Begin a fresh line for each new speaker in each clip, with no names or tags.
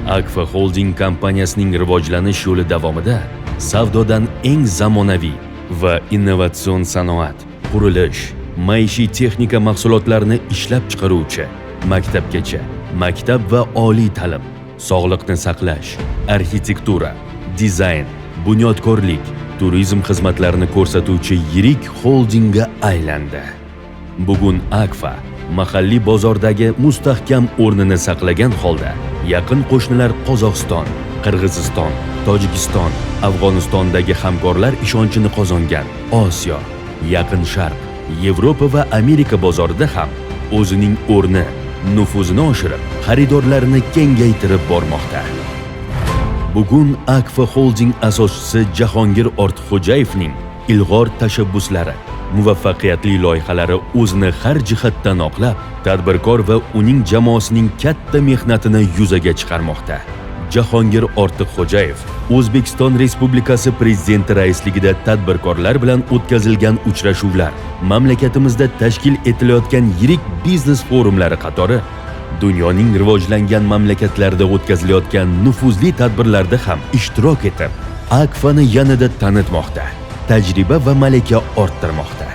Akfa Holding kompaniyasining rivojlanish yo'li davomida savdodan eng zamonaviy va innovatsion sanoat, qurilish, maishiy texnika mahsulotlarini ishlab chiqaruvchi, maktabgacha, maktab va oliy ta'lim, sog'liqni saqlash, arxitektura, dizayn, bunyodkorlik, turizm xizmatlarini ko'rsatuvchi yirik holdingga aylandi. Bugun Akfa mahalliy bozordagi mustahkam o'rnini saqlagan holda yaqin qo'shnilar Qozog'iston, Qirg'iziston, Tojikiston, Afg'onistondagi hamkorlar ishonchini qozongan Osiyo, Yaqin Sharq, Yevropa va Amerika bozorida ham o'zining o'rni, nufuzini oshirib, xaridorlarini kengaytirib bormoqda. Bugun Akfa Holding asoschisi Jahongir Ortiqxo'jayevning ilg'or tashabbuslari, muvaffaqiyatli loyihalari o'zini har jihatdan oqlab, tadbirkor va uning jamoasining katta mehnatini yuzaga chiqarmoqda. Jahongir Ortiqxo'jayev O'zbekiston Respublikasi Prezidenti raisligida tadbirkorlar bilan o'tkazilgan uchrashuvlar, mamlakatimizda tashkil etilayotgan yirik biznes forumlari qatori dunyoning rivojlangan mamlakatlarida o'tkazilayotgan nufuzli tadbirlarda ham ishtirok etib, Akfani yanada tanitmoqda, tajriba va malaka orttirmoqda.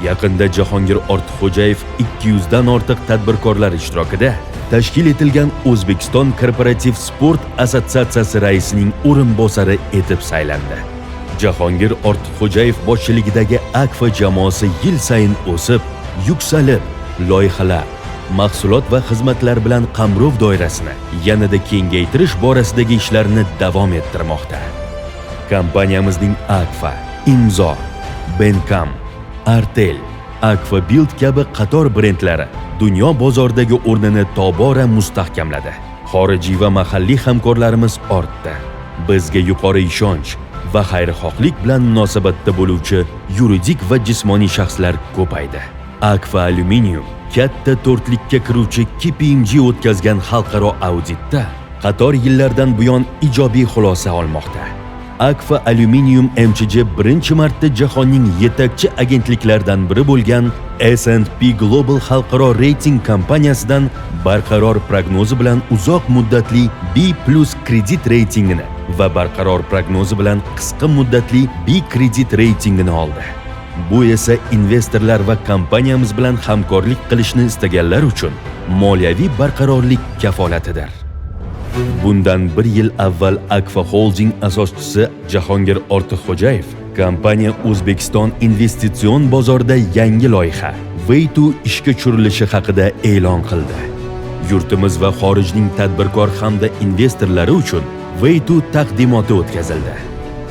Yaqinda Jahongir Ortiqxo'jayev 200 dan ortiq tadbirkorlar ishtirokida tashkil etilgan O'zbekiston Korporativ sport assotsiatsiyasi raisining o'rinbosari etib saylandi. Jahongir Ortiqxo'jayev boshchiligidagi Akfa jamoasi yil sayin o'sib, yuksalib, loyihalar, mahsulot va xizmatlar bilan qamrov doirasini yanada kengaytirish borasidagi ishlarini davom ettirmoqda. Kompaniyamizning Akfa, Imzo, Benkam, Artel, Akfa Build kabi qator brendlari dunyo bozoridagi o'rnini tobora mustahkamladi. Xorijiy va mahalliy hamkorlarimiz ortdi. Bizga yuqori ishonch va xayrixohlik bilan munosabatda bo'luvchi yuridik va jismoniy shaxslar ko'paydi. Akfa Aluminium katta to'rtlikka kiruvchi KPMG o'tkazgan xalqaro auditda qator yillardan buyon ijobiy xulosa olmoqda. Akfa Aluminium MCJ birinchi marta jahonning yetakchi agentliklaridan biri bo'lgan S&P Global xalqaro reyting kompaniyasidan barqaror prognozi bilan uzoq muddatli B+ kredit reytingini va barqaror prognozi bilan qisqa muddatli B kredit reytingini oldi. Bu esa investorlar va kompaniyamiz bilan hamkorlik qilishni istaganlar uchun moliyaviy barqarorlik kafolatidir. Bundan bir yil avval Akfa Holding asoschisi Jahongir Ortiqxo'jayev kompaniya O'zbekiston investitsion bozorida yangi loyiha Way2 ishga tushirilishi haqida e'lon qildi. Yurtimiz va xorijning tadbirkor hamda investorlari uchun Way2 taqdimoti o'tkazildi.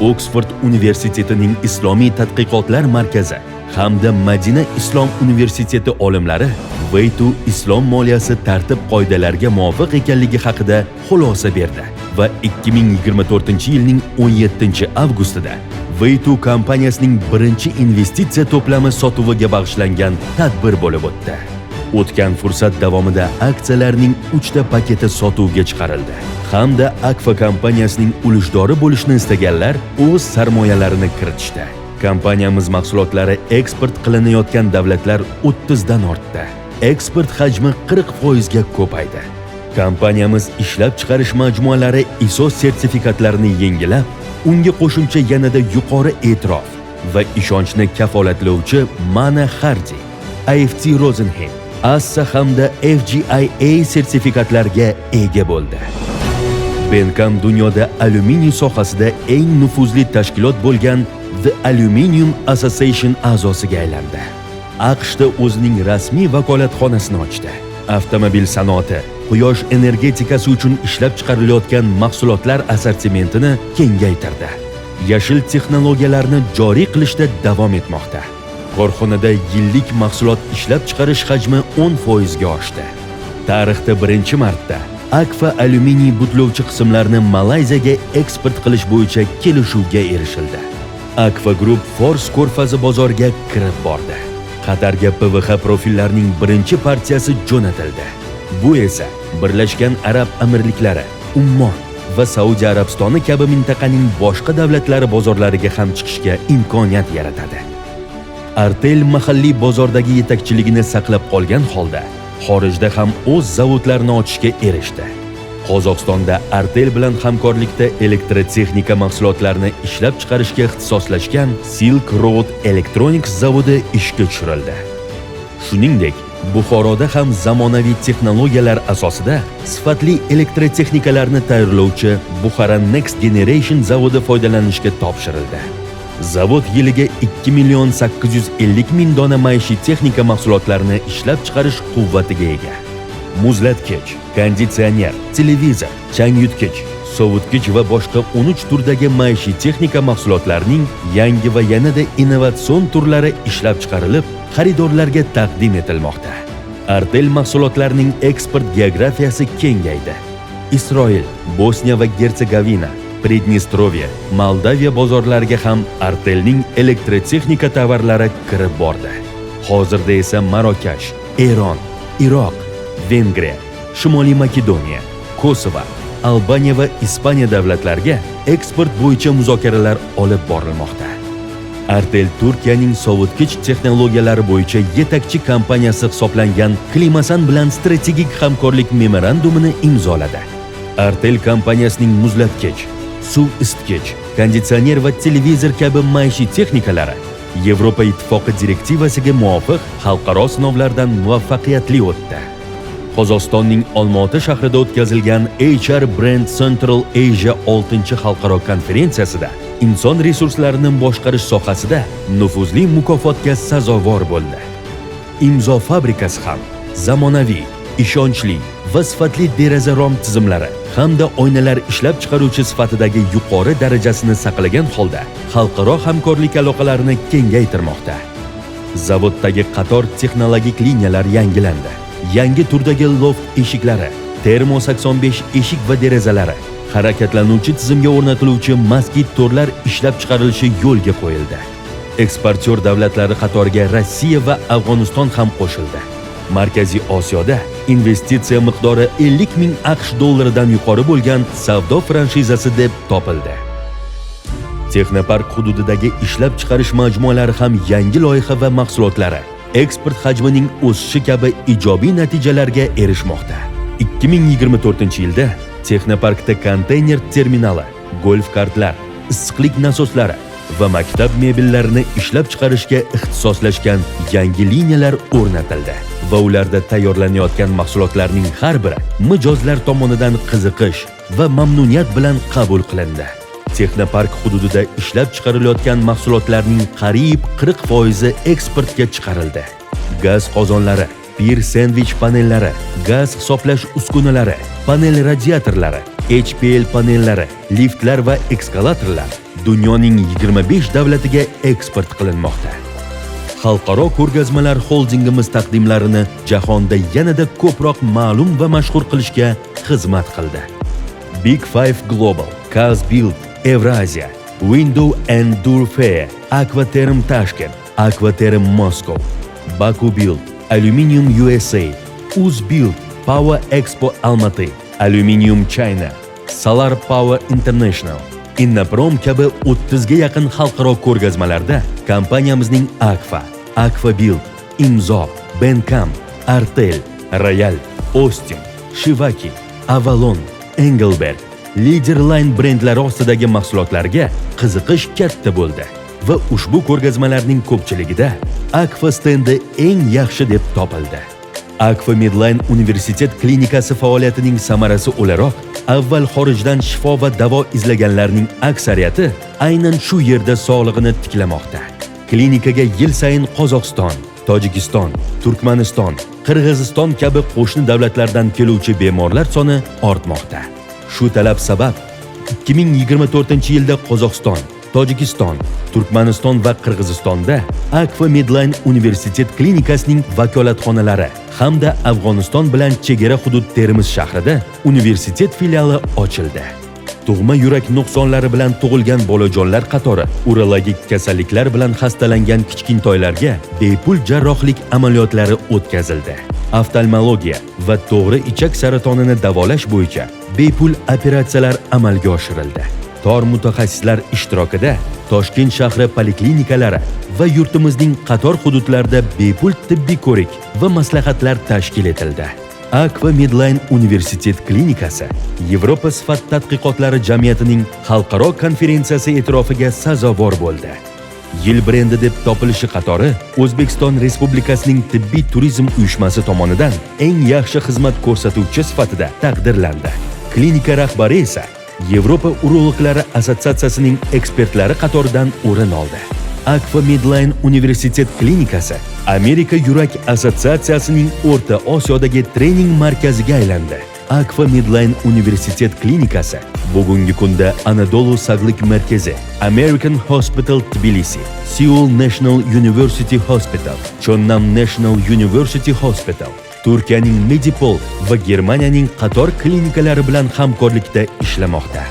Oksford universitetining Islomiy tadqiqotlar markazi hamda Madina Islom universiteti olimlari Way2 islom moliyasi tartib-qoidalarga muvofiq ekanligi haqida xulosa berdi va 2024-yilning 17-avgustida Way2 kompaniyasining birinchi investitsiya to'plami sotuviga bag'ishlangan tadbir bo'lib o'tdi. O'tgan fursat davomida aksiyalarning 3 ta paketi sotuvga chiqarildi hamda Akfa kompaniyasining ulushdori bo'lishni istaganlar o'z sarmoyalarini kiritishdi. Kompaniyamiz mahsulotlari eksport qilinayotgan davlatlar 30 dan ortdi. Eksport hajmi 40% ga ko'paydi. Kompaniyamiz ishlab chiqarish majmualari ISO sertifikatlarini yengilab, unga qo'shimcha yanada yuqori e'tirof va ishonchni kafolatlovchi Mana Hardy, AFT Rosenheim, ASSA hamda FGIA sertifikatlariga ega bo'ldi. Benkam dunyoda alyuminiy sohasida eng nufuzli tashkilot bo'lgan The Aluminium Association a'zosiga aylandi. AQShda o'zining rasmiy vakolatxonasini ochdi. Avtomobil sanoati, quyosh energetikasi uchun ishlab chiqarilayotgan mahsulotlar assortimentini kengaytirdi. Yashil texnologiyalarni joriy qilishda davom etmoqda. Korxonada yillik mahsulot ishlab chiqarish hajmi 10% ga oshdi. Tarixda birinchi marta Akfa alyuminiy butlovchi qismlarini Malayziyaga eksport qilish bo'yicha kelishuvga erishildi. Akfa Group Fors ko'rfazi bozoriga kirib bordi. Qatarga PVH profillarning birinchi partiyasi jo'natildi. Bu esa Birlashgan Arab Amirliklari, Ummon va Saudiya Arabistoni kabi mintaqaning boshqa davlatlari bozorlariga ham chiqishga imkoniyat yaratadi. Artel mahalliy bozordagi yetakchiligini saqlab qolgan holda xorijda ham o'z zavodlarini ochishga erishdi. Qozog'istonda Artel bilan hamkorlikda elektrotexnika mahsulotlarini ishlab chiqarishga ixtisoslashgan Silk Road Electronics zavodi ishga tushirildi. Shuningdek, Buxoroda ham zamonaviy texnologiyalar asosida sifatli elektrotexnikalarni tayyorlovchi Bukhara Next Generation zavodi foydalanishga topshirildi. Zavod yiliga 2.850.000 dona maishiy texnika mahsulotlarini ishlab chiqarish quvvatiga ega. Muzlatgich, konditsioner, televizor, changyutgich, sovutgich va boshqa 13 turdagi maishiy texnika mahsulotlarining yangi va yanada innovatsion turlari ishlab chiqarilib, xaridorlarga taqdim etilmoqda. Artel mahsulotlarining eksport geografiyasi kengaydi. Isroil, Bosniya va Gersegovina, Pridnestrovye, Moldaviya bozorlariga ham Artelning elektrotexnika tovarlari kirib bordi. Hozirda esa Marokash, Eron, Iroq, Vengriya, Shimoliy Makedoniya, Kosovo, Albaniya va Ispaniya davlatlariga eksport bo'yicha muzokaralar olib borilmoqda. Artel Turkiyaning sovutgich texnologiyalari bo'yicha yetakchi kompaniyasi hisoblangan Klimasan bilan strategik hamkorlik memorandumini imzoladi. Artel kompaniyasining muzlatgich, suv isitgich, konditsioner va televizor kabi maishiy texnikalari Yevropa Ittifoqi direktivasiga muvofiq xalqaro sinovlardan muvaffaqiyatli o'tdi. Qozog'istonning Olmaota shahrida o'tkazilgan HR Brand Central Asia 6 xalqaro konferensiyasida inson resurslarini boshqarish sohasida nufuzli mukofotga sazovor bo'ldi. Imzo fabrikasi ham zamonaviy, ishonchli va sifatli deraza rom tizimlari hamda oynalar ishlab chiqaruvchi sifatidagi yuqori darajasini saqlagan holda xalqaro hamkorlik aloqalarini kengaytirmoqda. Zavoddagi qator texnologik liniyalar yangilandi. Yangi turdagi loft eshiklari, termo 85 eshik va derazalari, harakatlanuvchi tizimga o'rnatiluvchi moskit torlar ishlab chiqarilishi yo'lga qo'yildi. Eksportyor davlatlari qatoriga Rossiya va Afg'oniston ham qo'shildi. Markaziy Osiyoda investitsiya miqdori 50.000 AQSh dollaridan yuqori bo'lgan savdo franshizasi deb topildi. Texnopark hududidagi ishlab chiqarish majmualari ham yangi loyiha va mahsulotlari eksport hajmining o'sishi kabi ijobiy natijalarga erishmoqda. 2024-yilda Texnoparkda konteyner terminali, golf kartlar, issiqlik nasoslari va maktab mebellarini ishlab chiqarishga ixtisoslashgan yangi liniyalar o'rnatildi va ularda tayyorlanayotgan mahsulotlarning har biri mijozlar tomonidan qiziqish va mamnuniyat bilan qabul qilindi. Texnopark hududida ishlab chiqarilayotgan mahsulotlarning qariyb 40% eksportga chiqarildi. Gaz qozonlari, pir sendvich panellari, gaz hisoblash uskunalari, panel radiatorlari, HPL panellari, liftlar va eskalatorlar dunyoning 25 davlatiga eksport qilinmoqda. Xalqaro ko'rgazmalar holdingimiz taqdimlarini jahonda yanada ko'proq ma'lum va mashhur qilishga xizmat qildi. Big Five Global, Kazbuild, Eurasia, Window and Door Fair, Aquaterm Tashkent, Aquaterm Moscow, Baku Build, Aluminium USA, Uzbuild, Power Expo Almaty, Aluminium China, Solar Power International, Innaprom kabi 30 ga yaqin xalqaro ko'rgazmalarda kompaniyamizning Akfa, Akfabuild, Imzo, Bencam, Artel, Royal, Austin, Shivaki, Avalon, Engelberg, Leaderline brendlari ostidagi mahsulotlarga qiziqish katta bo'ldi va ushbu ko'rgazmalarning ko'pchiligida Akfa stendi eng yaxshi deb topildi. Akfa Medline universitet klinikasi faoliyatining samarasi o'laroq avval xorijdan shifo va davo izlaganlarning aksariyati aynan shu yerda sog'lig'ini tiklamoqda. Klinikaga yil sayin Qozog'iston, Tojikiston, Turkmaniston, Qirg'iziston kabi qo'shni davlatlardan keluvchi bemorlar soni ortmoqda. Shu talab sabab 2024-yilda Qozog'iston, Tojikiston, Turkmaniston va Qirg'izistonda Akfa Medline universitet klinikasining vakolatxonalari hamda Afg'oniston bilan chegara hudud Termiz shahrida universitet filiali ochildi. Tug'ma yurak nuqsonlari bilan tug'ilgan bolajonlar qatori urologik kasalliklar bilan xastalangan kichkintoylarga bepul jarrohlik amaliyotlari o'tkazildi. Oftalmologiya va to'g'ri ichak saratonini davolash bo'yicha bepul operatsiyalar amalga oshirildi. Tor mutaxassislar ishtirokida Toshkent shahri poliklinikalari va yurtimizning qator hududlarida bepul tibbiy ko'rik va maslahatlar tashkil etildi. Akfa Medline universitet klinikasi Yevropa sifat tadqiqotlari jamiyatining xalqaro konferensiyasi e'tirofiga sazovor bo'ldi. Yil brendi deb topilishi qatori O'zbekiston Respublikasining tibbiy turizm uyushmasi tomonidan eng yaxshi xizmat ko'rsatuvchi sifatida taqdirlandi. Klinika rahbari esa Yevropa urologlari assotsiatsiyasining ekspertlari qatoridan o'rin oldi. Akfa Medline universitet klinikasi Amerika yurak assotsiatsiyasining O'rta Osiyodagi trening markaziga aylandi. Akfa Medline universitet klinikasi bugungi kunda Anadolu sog'liq markazi, American Hospital Tbilisi, Seoul National University Hospital, Chonnam National University Hospital, Turkiyaning Medipol va Germaniyaning qator klinikalari bilan hamkorlikda ishlamoqda.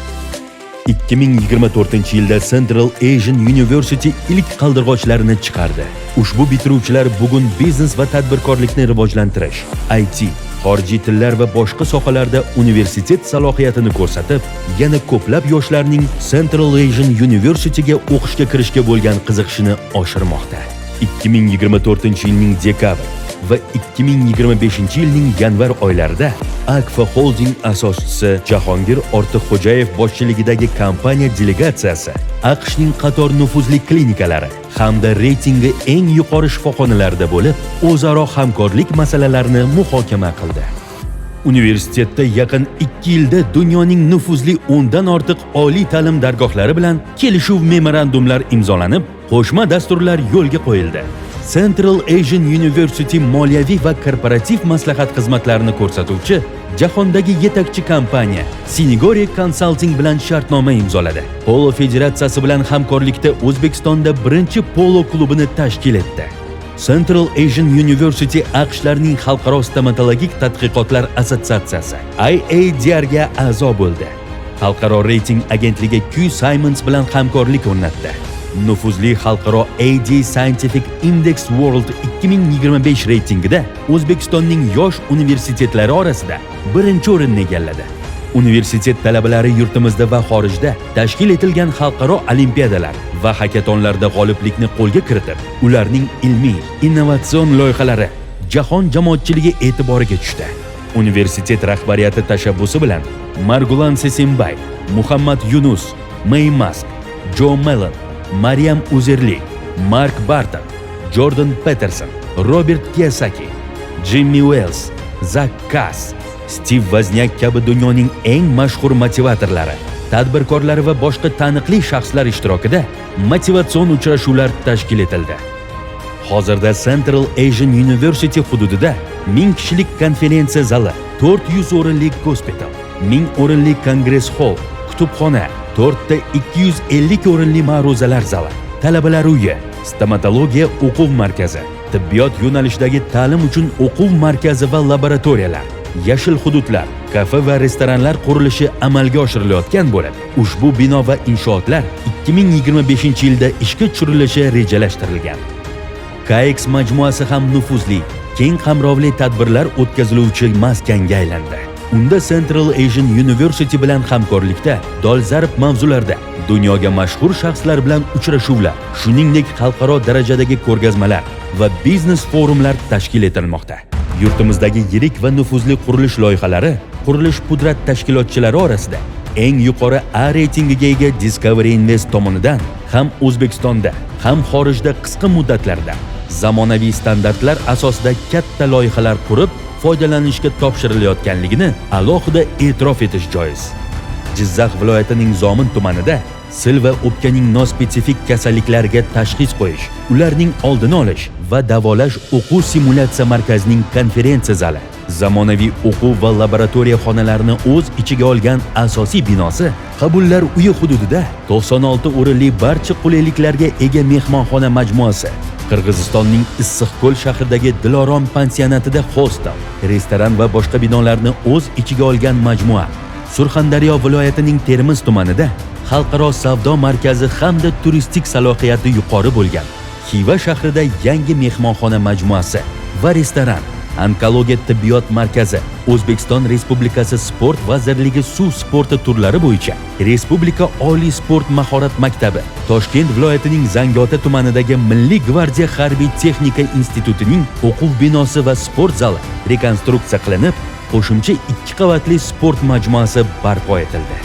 2024-yilda Central Asian University ilk qaldirg'ochlarini chiqardi. Ushbu bitiruvchilar bugun biznes va tadbirkorlikni rivojlantirish, IT, xorijiy tillar va boshqa sohalarda universitet salohiyatini ko'rsatib, yana ko'plab yoshlarning Central Asian University'ga o'qishga kirishga bo'lgan qiziqishini oshirmoqda. 2024-yilning dekabr va 2025-yilning yanvar oylarida Akfa Holding asoschisi Jahongir Ortiqxo'jayev boshchiligidagi kompaniya delegatsiyasi AQShning qator nufuzli klinikalari hamda reytingi eng yuqori shifoxonalarida bo'lib, o'zaro hamkorlik masalalarini muhokama qildi. Universitetda yaqin 2 yilda dunyoning nufuzli 10 dan ortiq oliy ta'lim dargohlari bilan kelishuv memorandumlar imzolanib, qo'shma dasturlar yo'lga qo'yildi. Central Asian University moliyaviy va korporativ maslahat xizmatlarini ko'rsatuvchi jahondagi yetakchi kompaniya Sinigori Consulting bilan shartnoma imzoladi. Polo federatsiyasi bilan hamkorlikda O'zbekistonda birinchi polo klubini tashkil etdi. Central Asian University AQShlarning xalqaro stomatologik tadqiqotlar assotsiatsiyasi IADR ga a'zo bo'ldi. Xalqaro reyting agentligi Q Simons bilan hamkorlik o'rnatdi. Nufuzli xalqaro AD Scientific Index World 2025 reytingida O'zbekistonning yosh universitetlari orasida birinchi o'rinni egalladi. Universitet talabalari yurtimizda va xorijda tashkil etilgan xalqaro olimpiadalar va hakatonlarda g'oliblikni qo'lga kiritib, ularning ilmiy, innovatsion loyihalari jahon jamoatchiligi e'tiboriga tushdi. Universitet rahbariyati tashabbusi bilan Margulan Sesimbay, Muhammad Yunus, May Musk, Joe Mellon, Maryam Uzerli, Mark Barton, Jordan Peterson, Robert Kiyosaki, Jimmy Wales, Zak Kass, Steve Wozniak kabi dunyoning eng mashhur motivatorlari, tadbirkorlari va boshqa taniqli shaxslar ishtirokida motivatsion uchrashuvlar tashkil etildi. Hozirda Central Asian University hududida 1000 kishilik konferensiya zali, 400 o'rinlik gospital, 1000 o'rinlik kongress hol, kutubxona, 4 ta 250 o'rinli ma'ruzalar zali, talabalar uyi, stomatologiya o'quv markazi, tibbiyot yo'nalishidagi ta'lim uchun o'quv markazi va laboratoriyalar, yashil hududlar, kafe va restoranlar qurilishi amalga oshirilayotgan bo'lib, ushbu bino va inshootlar 2025-yilda ishga tushirilishi rejalashtirilgan. KX majmuasi ham nufuzli, keng qamrovli tadbirlar o'tkaziluvchi maskanga aylandi. Unda Central Asian University bilan hamkorlikda dolzarb mavzularda dunyoga mashhur shaxslar bilan uchrashuvlar, shuningdek xalqaro darajadagi ko'rgazmalar va biznes forumlar tashkil etilmoqda. Yurtimizdagi yirik va nufuzli qurilish loyihalari qurilish pudrat tashkilotchilari orasida eng yuqori A reytingiga ega Discovery Invest tomonidan ham O'zbekistonda, ham xorijda qisqa muddatlarda zamonaviy standartlar asosida katta loyihalar qurib, foydalanishga topshirilayotganligini alohida e'tirof etish joiz. Jizzax viloyatining Zomin tumanida sil va o'pkaning nospetsifik kasalliklariga tashxis qo'yish, ularning oldini olish va davolash o'quv simulyatsiya markazining konferensiya zali, zamonaviy o'quv va laboratoriya xonalarini o'z ichiga olgan asosiy binosi, qabullar uyi hududida 96 o'rinli barcha qulayliklarga ega mehmonxona majmuasi, Qirg'izistonning Issiqko'l shahridagi Dilorom pansionatida hostel, restoran va boshqa binolarni o'z ichiga olgan majmua, Surxondaryo viloyatining Termiz tumanida xalqaro savdo markazi hamda turistik salohiyati yuqori bo'lgan Xiva shahrida yangi mehmonxona majmuasi va restoran, Onkologiya tibbiyot markazi, O'zbekiston Respublikasi Sport vazirligi suv sporti turlari bo'yicha Respublika oliy sport mahorat maktabi, Toshkent viloyatining Zangiota tumanidagi Milliy gvardiya harbiy texnika institutining o'quv binosi va sport zali rekonstruksiya qilinib, qo'shimcha 2 qavatli sport majmuasi barpo etildi.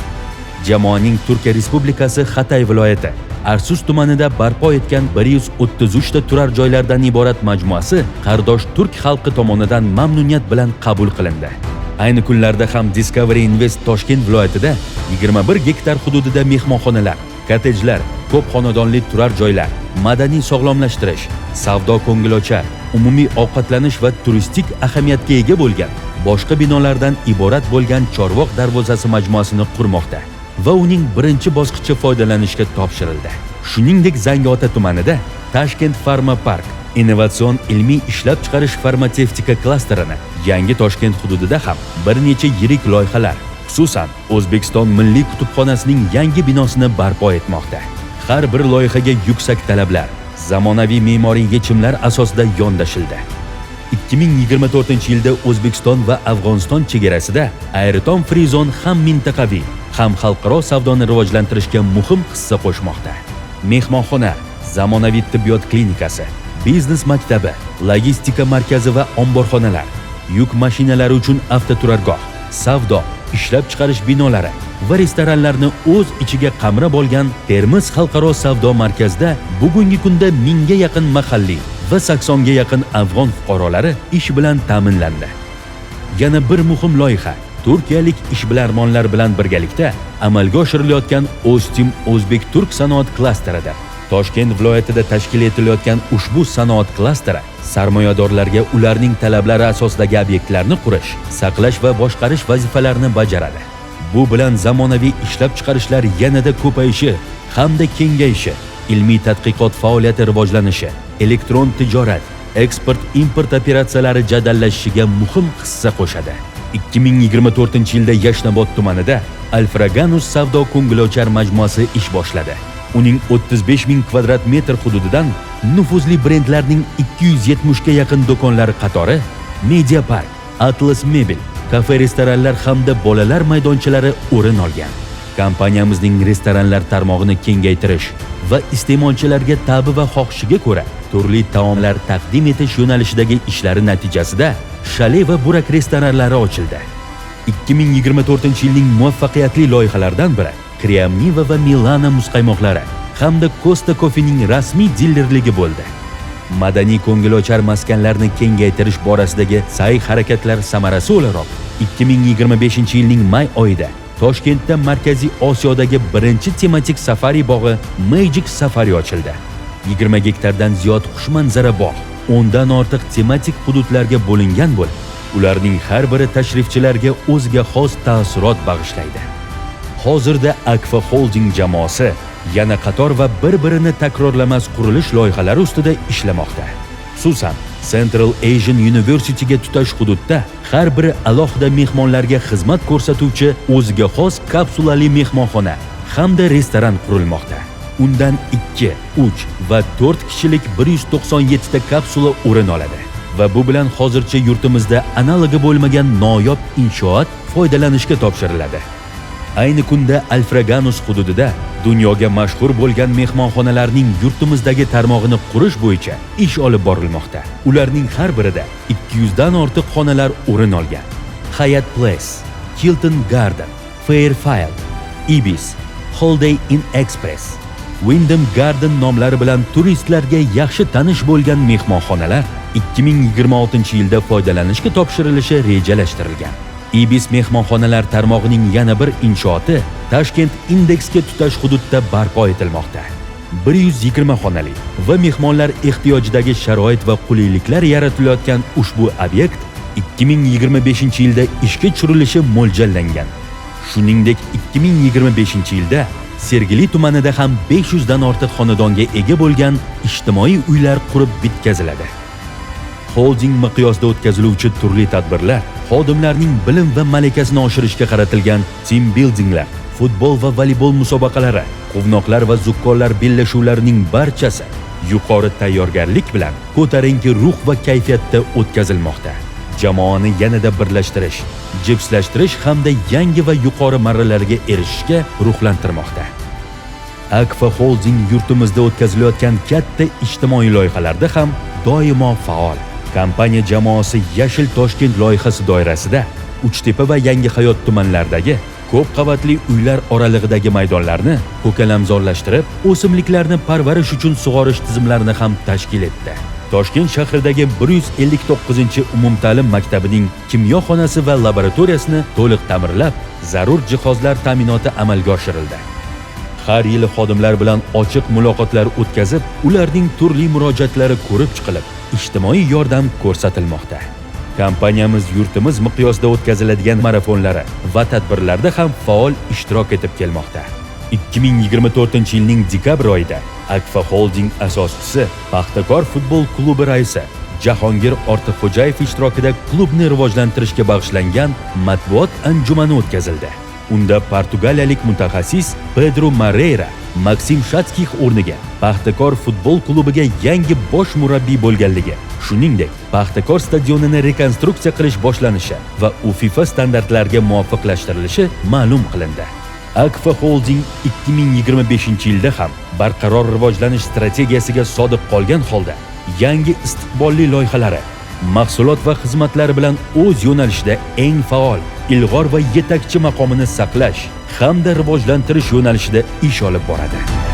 Jamoaning Turkiya Respublikasi Xatay viloyati Arsus tumanida barpo etgan 133 ta turar joylardan iborat majmuasi qardosh turk xalqi tomonidan mamnuniyat bilan qabul qilindi. Ayni kunlarda ham Discovery Invest Toshkent viloyatida 21 gektar hududida mehmonxonalar, kottejlar, ko'p xonadonli turar joylar, madaniy sog'lomlashtirish, savdo ko'ngilochar, umumiy ovqatlanish va turistik ahamiyatga ega bo'lgan boshqa binolardan iborat bo'lgan Chorvoq darvozasi majmuasini qurmoqda va uning birinchi bosqichi foydalanishga topshirildi. Shuningdek, Zangiota tumanida Tashkent Pharma Park innovatsion ilmiy ishlab chiqarish farmatsevtika klasterini, yangi Toshkent hududida ham bir necha yirik loyihalar, xususan O'zbekiston Milliy kutubxonasining yangi binosini barpo etmoqda. Har bir loyihaga yuksak talablar, zamonaviy me'moriy yechimlar asosida yondashildi. 2024-yilda O'zbekiston va Afg'oniston chegarasida Aeroton Free Zone ham mintaqaviy, ham xalqaro savdoni rivojlantirishga muhim hissa qo'shmoqda. Mehmonxona, zamonaviy tibbiyot klinikasi, biznes maktabi, logistika markazi va omborxonalar, yuk mashinalari uchun avtoturargoh, savdo, ishlab chiqarish binolari va restoranlarni o'z ichiga qamrab olgan Termiz xalqaro savdo markazida bugungi kunda 1000 ga yaqin mahalliy va 80 ga yaqin afg'on fuqarolari ish bilan ta'minlandi. Yana bir muhim loyiha turkiyalik ishbilarmonlar bilan birgalikda amalga oshirilayotgan O'stim O'zbek-Turk sanoat klasteridir. Toshkent viloyatida tashkil etilayotgan ushbu sanoat klasteri sarmoyadorlarga ularning talablari asosidagi obyektlarni qurish, saqlash va boshqarish vazifalarini bajaradi. Bu bilan zamonaviy ishlab chiqarishlar yanada ko'payishi hamda kengayishi, ilmiy tadqiqot faoliyati rivojlanishi, elektron tijorat, eksport-import operatsiyalari jadallashishiga muhim hissa qo'shadi. 2024-yilda Yashnobod tumanida Alfraganus savdo ko'ngilochar majmuasi ish boshladi. Uning 35,000 kvadrat metr hududidan nufuzli brendlarning 270 ga yaqin do'konlari qatori Media Park, Atlas Mebel, kafe-restoranlar hamda bolalar maydonchalari o'rin olgan. Kompaniyamizning restoranlar tarmog'ini kengaytirish va iste'molchilarga ta'bi va xohishiga ko'ra turli taomlar taqdim etish yo'nalishidagi ishlari natijasida Shale va Burak restoranlari ochildi. 2024-yilning muvaffaqiyatli loyihalaridan biri Creamniva va Milana muzqaymoqlari hamda Costa Coffee'ning rasmiy dilerligi bo'ldi. Madaniy ko'ngilochar maskanlarni kengaytirish borasidagi sa'y-harakatlar samarasi o'laroq 2025-yilning may oyida Toshkentda Markaziy Osiyodagi birinchi tematik safari bog'i Magic Safari ochildi. 20 gektardan ziyod xushmanzara bog', 10 dan ortiq tematik hududlarga bo'lingan bo'lib, ularning har biri tashrifchilarga o'ziga xos taassurot bag'ishlaydi. Hozirda Akfa Holding jamoasi yana qator va bir-birini takrorlamas qurilish loyihalari ustida ishlamoqda. Xususan, Central Asian University'ga tutash hududda har biri alohida mehmonlarga xizmat ko'rsatuvchi o'ziga xos kapsulali mehmonxona hamda restoran qurilmoqda. Undan 2, 3 va 4 kishilik 197 ta kapsula o'rin oladi va bu bilan hozircha yurtimizda analogi bo'lmagan noyob inshoot foydalanishga topshiriladi. Ayni kunda Alfraganus hududida dunyoga mashhur bo'lgan mehmonxonalarning yurtimizdagi tarmog'ini qurish bo'yicha ish olib borilmoqda. Ularning har birida 200 dan ortiq xonalar o'rin olgan. Hyatt Place, Hilton Garden, Fairfield, Ibis, Holiday Inn Express, Wyndham Garden nomlari bilan turistlarga yaxshi tanish bo'lgan mehmonxonalar 2026-yilda foydalanishga topshirilishi rejalashtirilgan. Ibis mehmonxonalar tarmog'ining yana bir inshooti Tashkent Indexga tutash hududda barpo etilmoqda. 120 xonali va mehmonlar ehtiyojidagi sharoit va qulayliklar yaratilayotgan ushbu obyekt 2025-yilda ishga tushirilishi mo'ljallangan. Shuningdek, 2025-yilda Sergeli tumanida ham 500 dan ortiq xonadonga ega bo'lgan ijtimoiy uylar qurib bitkaziladi. Holding miqyosida o'tkaziluvchi turli tadbirlar, xodimlarning bilim va malakasini oshirishga qaratilgan team buildinglar, futbol va voleybol musobaqalari, quvnoqlar va zukkonlar bellashuvlarining barchasi yuqori tayyorgarlik bilan ko'tarinki ruh va kayfiyatda o'tkazilmoqda. jamoani yanada birlashtirish, jipslashtirish hamda yangi va yuqori marralarga erishishga ruhlantirmoqda. Akfa Holding yurtimizda o'tkazilayotgan katta ijtimoiy loyihalarda ham doimo faol. Kompaniya jamoasi Yashil Toshkent loyihasi doirasida Uchtepa va Yangihayot tumanlaridagi ko'p qavatli uylar oralig'idagi maydonlarni ko'kalamzorlashtirib, o'simliklarni parvarish uchun sug'orish tizimlarini ham tashkil etdi. Toshkent shahridagi 159-umumta'lim maktabining kimyo xonasi va laboratoriyasini to'liq ta'mirlab, zarur jihozlar ta'minoti amalga oshirildi. Har yili xodimlar bilan ochiq muloqotlar o'tkazib, ularning turli murojaatlari ko'rib chiqilib, ijtimoiy yordam ko'rsatilmoqda. Kompaniyamiz yurtimiz miqyosida o'tkaziladigan marafonlari va tadbirlarda ham faol ishtirok etib kelmoqda. 2024-yilning dekabr oyida Akfa Holding asoschisi, Paxtakor futbol klubi raisi Jahongir Ortiqxo'jayev ishtirokida klubni rivojlantirishga bag'ishlangan matbuot anjumani o'tkazildi. Unda portugaliyalik mutaxassis Pedro Moreira Maksim Shatskix o'rniga Paxtakor futbol klubiga yangi bosh murabbiy bo'lganligi, shuningdek, Paxtakor stadionini rekonstruksiya qilish boshlanishi va u FIFA standartlariga muvofiqlashtirilishi ma'lum qilindi. Akfa Holding 2025-yilda ham barqaror rivojlanish strategiyasiga sodiq qolgan holda yangi istiqbolli loyihalari, mahsulot va xizmatlari bilan o'z yo'nalishida eng faol, ilg'or va yetakchi maqomini saqlash hamda rivojlantirish yo'nalishida ish olib boradi.